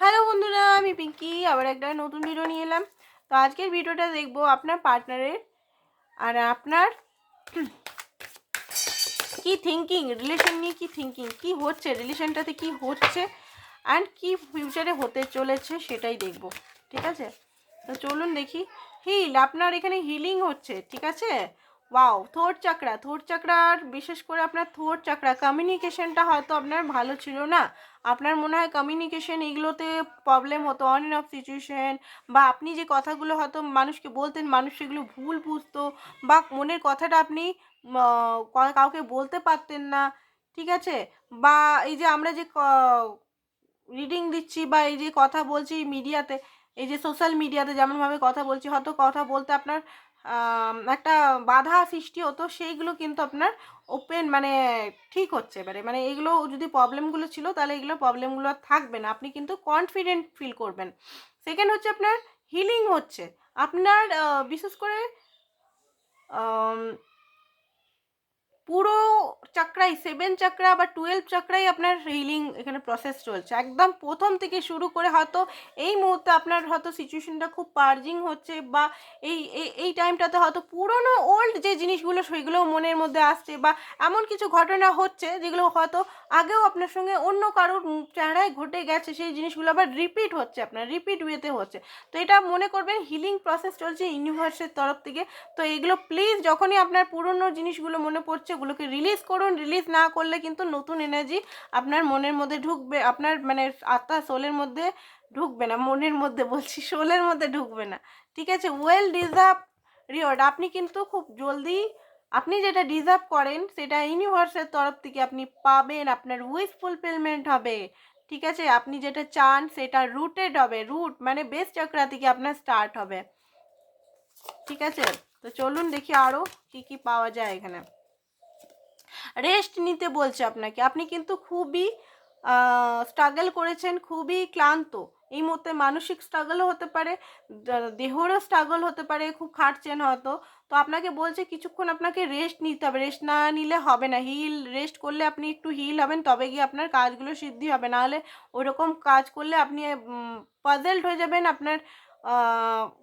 Hello বন্ধুরা, আমি পিঙ্কি আবার একটা নতুন ভিডিও নিয়ে এলাম। তো আজকের ভিডিওটা দেখবো আপনার পার্টনারের আর আপনার কি থিঙ্কিং, রিলেশন নিয়ে কি থিঙ্কিং, কি হচ্ছে রিলেশনটাতে, কি হচ্ছে অ্যান্ড কি ফিউচারে হতে চলেছে সেটাই দেখব। ঠিক আছে, তো চলুন দেখি। আপনার এখানে হিলিং হচ্ছে, ঠিক আছে। ওয়াও, থোট চাকরার বিশেষ করে আপনার থোট চাকরা কমিউনিকেশনটা হয়তো আপনার ভালো ছিল না। আপনার মনে হয় কমিউনিকেশন এগুলোতে প্রবলেম হতো, অন অ্যান্ড অফ সিচুয়েশন, বা আপনি যে কথাগুলো হয়তো মানুষকে বলতেন মানুষ সেগুলো ভুল বুঝতো, বা মনের কথাটা আপনি কাউকে বলতে পারতেন না। ঠিক আছে, বা এই যে আমরা যে রিডিং দিচ্ছি বা এই যে কথা বলছি মিডিয়াতে, এই যে সোশ্যাল মিডিয়াতে যেমনভাবে কথা বলছি, হয়তো কথা বলতে আপনার একটা বাধা সৃষ্টি হতো, সেইগুলো কিন্তু আপনার ওপেন মানে ঠিক হচ্ছে। এবারে মানে এইগুলো যদি প্রবলেমগুলো ছিল তাহলে এগুলো প্রবলেমগুলো আর থাকবে না, আপনি কিন্তু কনফিডেন্ট ফিল করবেন। সেকেন্ড হচ্ছে আপনার হিলিং হচ্ছে। আপনার বিশেষ করে পুরো চাকরাই 7 চাকরা বা 12 চাকরাই আপনার হিলিং এখানে প্রসেস চলছে, একদম প্রথম থেকে শুরু করে। হয়তো এই মুহূর্তে আপনার হয়তো সিচুয়েশনটা খুব পার্জিং হচ্ছে, বা এই এই টাইমটাতে হয়তো পুরনো ওল্ড যে জিনিসগুলো সেগুলোও মনের মধ্যে আসছে, বা এমন কিছু ঘটনা হচ্ছে যেগুলো হয়তো আগেও আপনার সঙ্গে অন্য কারোর চেহারায় ঘটে গেছে, সেই জিনিসগুলো আবার রিপিট হচ্ছে, আপনার রিপিট ওয়েতে হচ্ছে। তো এটা মনে করবেন হিলিং প্রসেস চলছে ইউনিভার্সের তরফ থেকে। তো এগুলো প্লিজ যখনই আপনার পুরনো জিনিসগুলো মনে পড়ছে ওগুলোকে রিলিজ করুন। রিলিজ না করলে কিন্তু নতুন এনার্জি আপনার মনের মধ্যে ঢুকবে, আপনার মানে আত্মা সোলের মধ্যে ঢুকবে না, মনের মধ্যে বলছি, সোলের মধ্যে ঢুকবে না। ঠিক আছে, ওয়েল ডিজার্ভ রিওয়ার্ড আপনি কিন্তু খুব জলদি আপনি যেটা ডিজার্ভ করেন সেটা ইউনিভার্সের তরফ থেকে আপনি পাবেন, আপনার উইশ ফুলফিলমেন্ট হবে। ঠিক আছে, আপনি যেটা চান সেটা রুটেড হবে, রুট মানে বেস চক্রা থেকে আপনার স্টার্ট হবে। ঠিক আছে, তো চলুন দেখি আরও কি কি পাওয়া যায় এখানে। রেস্ট নিতে বলছে আপনাকে, আপনি কিন্তু খুবই স্ট্রাগল করেছেন, খুবই ক্লান্ত এই মুহূর্তে, মানসিক স্ট্রাগলও হতে পারে, দেহরও স্ট্রাগল হতে পারে, খুব খাটছেন হয়তো। তো আপনাকে বলছে কিছুক্ষণ আপনাকে রেস্ট নিতে হবে, রেস্ট না নিলে হবে না। রেস্ট করলে আপনি একটু হিল হবেন, তবে গিয়ে আপনার কাজগুলো সিদ্ধি হবে, নাহলে ওইরকম কাজ করলে আপনি পাজেলড হয়ে যাবেন, আপনার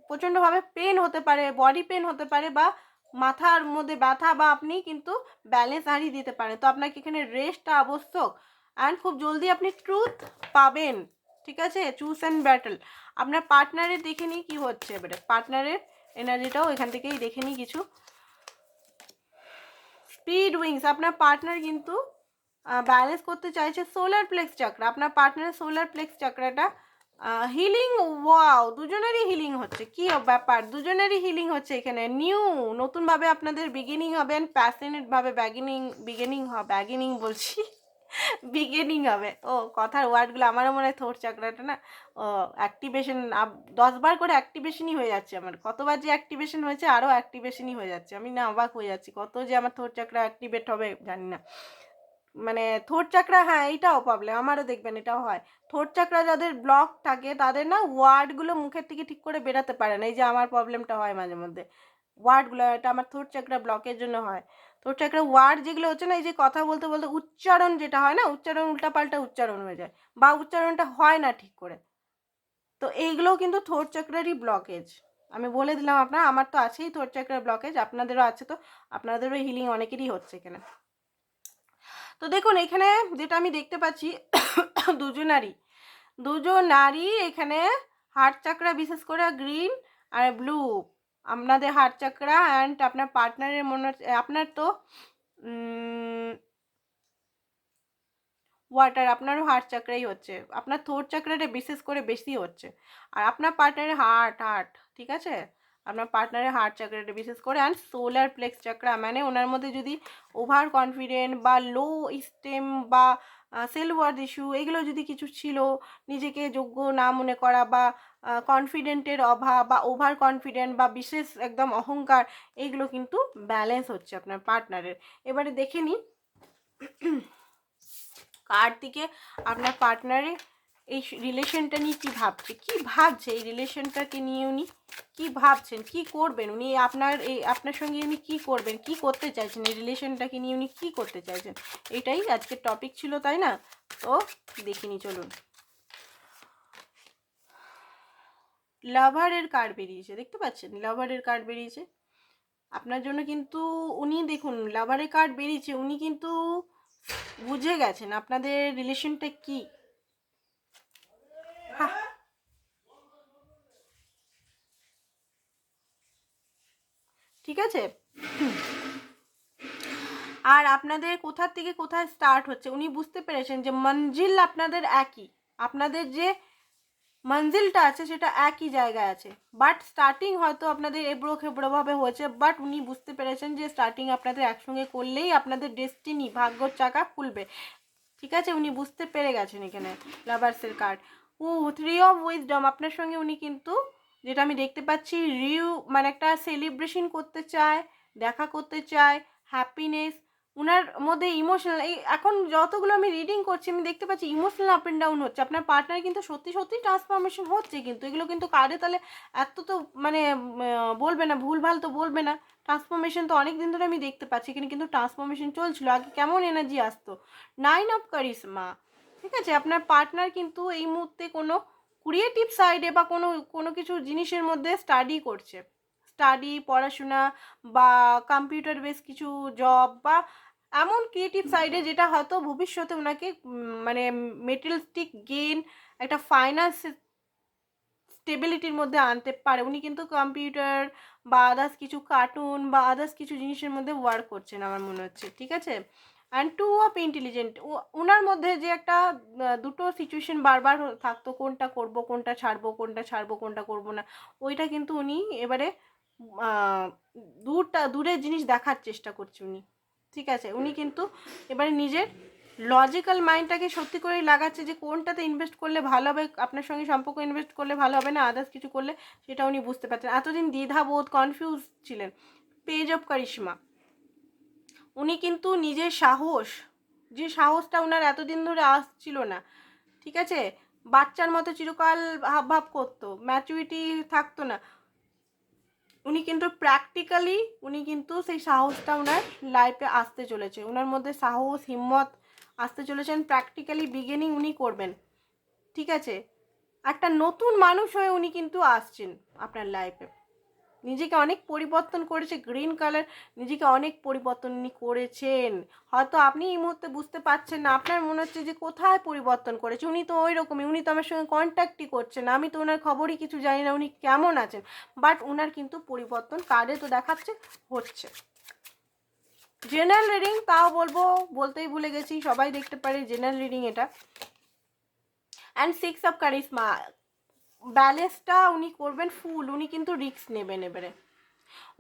প্রচণ্ডভাবে পেন হতে পারে, বডি পেন হতে পারে, বা মাথার মধ্যে ব্যথা, বা আপনি কিন্তু ব্যালেন্স হারিয়ে দিতে পারেন। তো আপনাকে এখানে রেস্টটা আবশ্যক, অ্যান্ড খুব জলদি আপনি ট্রুথ পাবেন। ঠিক আছে, চুজ অ্যান্ড ব্যাটল। আপনার পার্টনারের দেখে নিই কী হচ্ছে, এবারে পার্টনারের এনার্জিটাও এখান থেকেই দেখে নিই কিছু। স্পিড উইংস, আপনার পার্টনার কিন্তু ব্যালেন্স করতে চাইছে সোলার প্লেক্স চাকরা। আপনার পার্টনারের সোলার প্লেক্স চাকরাটা হিলিং, ওয়াও, দুজনেরই হিলিং হচ্ছে। কি ব্যাপার, দুজনেরই হিলিং হচ্ছে এখানে। নতুনভাবে আপনাদের বিগিনিং হবে, প্যাশনেটভাবে বিগিনিং বলছি বিগিনিং হবে। ও কথার ওয়ার্ডগুলো আমারও মনে হয় থোট চাকরাটা না, ও অ্যাক্টিভেশন 10 বার করে অ্যাক্টিভেশনই হয়ে যাচ্ছে আমার, কতবার যে অ্যাক্টিভেশন হয়েছে, আরও অ্যাক্টিভেশনই হয়ে যাচ্ছে। আমি না অবাক হয়ে যাচ্ছি কত যে আমার থোট চাকরা অ্যাক্টিভেট হবে জানি না। মানে থোট চাকরা, হ্যাঁ এইটাও প্রবলেম আমারও, দেখবেন এটাও হয়। থোট চাকরা যাদের ব্লক থাকে তাদের না ওয়ার্ডগুলো মুখের থেকে ঠিক করে বেরাতে পারে না, এই যে আমার প্রবলেমটা হয় মাঝে মধ্যে ওয়ার্ডগুলো, এটা আমার থোট চাকরা ব্লকের জন্য হয়। থোট চাকরা ওয়ার্ড যেগুলো হচ্ছে না, এই যে কথা বলতে বলতে উচ্চারণ যেটা হয় না, উচ্চারণ উল্টাপাল্টা উচ্চারণ হয়ে যায়, বা উচ্চারণটা হয় না ঠিক করে। তো এইগুলোও কিন্তু থোট চাকরারই ব্লকেজ। আমি বলে দিলাম আপনার, আমার তো আছেই থোট চাকরার ব্লকেজ, আপনাদেরও আছে, তো আপনাদেরও হিলিং অনেকেরই হচ্ছে এখানে। তো দেখুন এখানে যেটা আমি দেখতে পাচ্ছি দুজনারই এখানে হার্ট চাকরা, বিশেষ করে গ্রিন আর ব্লু, আপনাদের হার্ট চাকরা অ্যান্ড আপনার পার্টনারের মনে হচ্ছে আপনার তো ওয়াটার, আপনারও হার্ট চাকরাই হচ্ছে, আপনার থোট চাকরাটা বিশেষ করে বেশি হচ্ছে, আর আপনার পার্টনারের হার্ট। ঠিক আছে, আপনার পার্টনারের হার্ট চাকরাটা বিশেষ করে, অ্যান্ড সোলার প্লেক্স চাকরা, মানে ওনার মধ্যে যদি ওভার কনফিডেন্ট বা লো স্টেম বা সেলফ ওয়ার্থ ইস্যু এগুলো যদি কিছু ছিল, নিজেকে যোগ্য না মনে করা, বা কনফিডেন্টের অভাব, বা ওভার কনফিডেন্ট, বা বিশেষ একদম অহংকার, এইগুলো কিন্তু ব্যালেন্স হচ্ছে আপনার পার্টনারের। এবারে দেখে নিই কার দিকে আপনার পার্টনারের এই রিলেশনটা নিয়ে কী ভাবছে এই রিলেশনটাকে নিয়ে উনি কী ভাবছেন, কী করবেন উনি, আপনার সঙ্গে উনি কী করবেন, কী করতে চাইছেন, এই রিলেশনটাকে নিয়ে উনি কী করতে চাইছেন, এটাই আজকের টপিক ছিল, তাই না? তো দেখিনি, চলুন। লাভারের কার্ড বেরিয়েছে, দেখতে পাচ্ছেন লাভারের কার্ড বেরিয়েছে আপনার জন্য। কিন্তু উনি দেখুন লাভারের কার্ড বেরিয়েছে, উনি কিন্তু বুঝে গেছেন আপনাদের রিলেশনটা কি। হ্যাঁ, ঠিক আছে। আর আপনাদের কোথার থেকে কোথায় স্টার্ট হচ্ছে উনি বুঝতে পেরেছেন যে মঞ্জিল আপনাদের একই, আপনাদের যে মঞ্জিলটা আছে সেটা একই জায়গায় আছে, বাট স্টার্টিং হয়তো আপনাদের এবড়ো খেবড়োভাবে হয়েছে, বাট উনি বুঝতে পেরেছেন যে স্টার্টিং আপনাদের একসঙ্গে করলেই আপনাদের ডেস্টিনি ভাগ্যর চাকা খুলবে। ঠিক আছে, উনি বুঝতে পেরে গেছেন এখানে লাভার্সের কার্ড। থ্রি অফ উইজডম আপনার সঙ্গে উনি কিন্তু, যেটা আমি দেখতে পাচ্ছি, মানে একটা সেলিব্রেশন করতে চায়, দেখা করতে চায়, হ্যাপিনেস উনার মধ্যে ইমোশনাল। এই এখন যতগুলো আমি রিডিং করছি আমি দেখতে পাচ্ছি ইমোশনাল আপ অ্যান্ড ডাউন হচ্ছে আপনার পার্টনার, কিন্তু সত্যি সত্যি ট্রান্সফরমেশন হচ্ছে, কিন্তু এগুলো কিন্তু কার্ডে তাহলে এত তো মানে বলবে না, ভুলভাল তো বলবে না। ট্রান্সফরমেশন তো অনেক দিন ধরে আমি দেখতে পাচ্ছি এখানে কিন্তু ট্রান্সফরমেশন চলছিল। আগে কেমন এনার্জি আসতো, 9 অফ কারিশমা। ঠিক আছে, আপনার পার্টনার কিন্তু এই মুহূর্তে কোনো ক্রিয়েটিভ সাইডে বা কোনো কোনো কিছু জিনিসের মধ্যে স্টাডি করছে, স্টাডি পড়াশোনা বা কম্পিউটার বেস কিছু জব বা এমন ক্রিয়েটিভ সাইডে যেটা হয়তো ভবিষ্যতে ওনাকে মানে মেটেরিয়ালিস্টিক গেইন, একটা ফাইন্যান্স স্টেবিলিটির মধ্যে আনতে পারে। উনি কিন্তু কম্পিউটার বা আদার্স কিছু কার্টুন বা আদার্স কিছু জিনিসের মধ্যে ওয়ার্ক করছেন আমার মনে হচ্ছে। ঠিক আছে, অ্যান্ড টু অফ ইন্টেলিজেন্ট, ওনার মধ্যে যে একটা দুটো সিচুয়েশন বারবার থাকতো, কোনটা করব কোনটা ছাড়বো, কোনটা ছাড়বো কোনটা করব না, ওইটা কিন্তু উনি এবারে দূরের জিনিস দেখার চেষ্টা করছে উনি। ঠিক আছে, উনি কিন্তু এবারে নিজের লজিক্যাল মাইন্ডটাকে সত্যি করেই লাগাচ্ছে যে কোনটাতে ইনভেস্ট করলে ভালো হবে, আপনার সঙ্গে সম্পর্ক ইনভেস্ট করলে ভালো হবে না আদার্স কিছু করলে, সেটা উনি বুঝতে পারছেন। এতদিন দ্বিধাবোধ কনফিউজ ছিলেন। পেজ অফ কারিশমা, উনি কিন্তু নিজের সাহস, যে সাহসটা ওনার এতদিন ধরে আসছিল না, ঠিক আছে, বাচ্চার মতো চিরকাল হাবভাব করতো, ম্যাচুরিটি থাকতো না, উনি কিন্তু প্র্যাকটিক্যালি উনি কিন্তু সেই সাহসটা ওনার লাইফে আসতে চলেছে, ওনার মধ্যে সাহস হিম্মত আসতে চলেছেন, প্র্যাকটিক্যালি বিগিনিং উনি করবেন। ঠিক আছে, একটা নতুন মানুষ হয়ে উনি কিন্তু আসছেন আপনার লাইফে, নিজেকে অনেক পরিবর্তন করেছে, গ্রিন কালার, নিজেকে অনেক পরিবর্তন উনি করেছেন। হয়তো আপনি এই মুহূর্তে বুঝতে পারছেন না, আপনার মনে হচ্ছে যে কোথায় পরিবর্তন করেছে, উনি তো ওই রকমই, উনি তো আমার সঙ্গে কন্ট্যাক্টই করছেন না, আমি তো ওনার খবরই কিছু জানি না উনি কেমন আছেন, বাট ওনার কিন্তু পরিবর্তন কার্ডে তো দেখাচ্ছে হচ্ছে। জেনারেল রিডিং তাও বলবো, বলতেই ভুলে গেছি, সবাই দেখতে পারে জেনারেল রিডিং এটা। অ্যান্ড 6 অফ কারিশমা, ব্যালেন্সটা উনি করবেন ফুল, উনি কিন্তু রিস্ক নেবেন এবারে,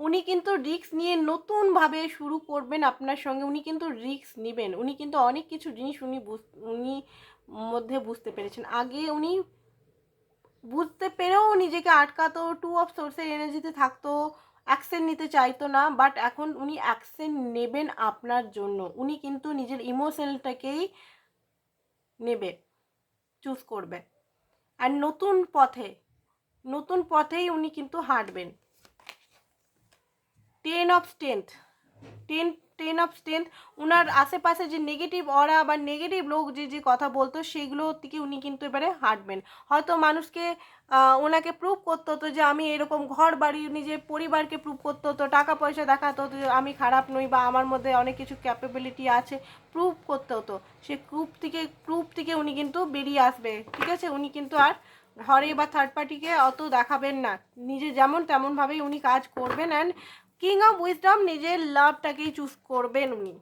উনি কিন্তু রিস্ক নিয়ে নতুনভাবে শুরু করবেন আপনার সঙ্গে, উনি কিন্তু রিস্ক নেবেন, উনি কিন্তু অনেক কিছু জিনিস উনি মধ্যে বুঝতে পেরেছেন। আগে উনি বুঝতে পেরেও নিজেকে আটকাতো, টু অফ সোর্সের এনার্জিতে থাকতো, অ্যাকশন নিতে চাইতো না, বাট এখন উনি অ্যাকশন নেবেন আপনার জন্য, উনি কিন্তু নিজের ইমোশনটাকেই নেবে, চুজ করবে, আর নতুন পথেই উনি কিন্তু হাঁটবেন। 10 of strength, ten of strength, ওনার আশেপাশে যে নেগেটিভ অরা বা নেগেটিভ লোক যে যে কথা বলতো সেগুলো থেকে উনি কিন্তু এবারে হাঁটবেন। হয়তো মানুষকে ওনাকে প্রুভ করতে হতো যে আমি এরকম, ঘর বাড়ি নিজের পরিবারকে প্রুভ করতে হতো, টাকা পয়সা দেখাতে হতো যে আমি খারাপ নই বা আমার মধ্যে অনেক কিছু ক্যাপাবিলিটি আছে, প্রুভ করতে হতো, সে প্রুভ থেকে উনি কিন্তু বেরিয়ে আসবে। ঠিক আছে, উনি কিন্তু আর ঘরে বা থার্ড পার্টিকে অত দেখাবেন না, নিজে যেমন তেমনভাবেই উনি কাজ করবেন। অ্যান্ড কিং অফ উইজডম, নিজের লাভটাকেই চুজ করবেন উনি।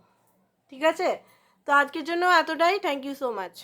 ঠিক আছে, তো আজকের জন্য এতটাই, থ্যাংক ইউ সো মাচ।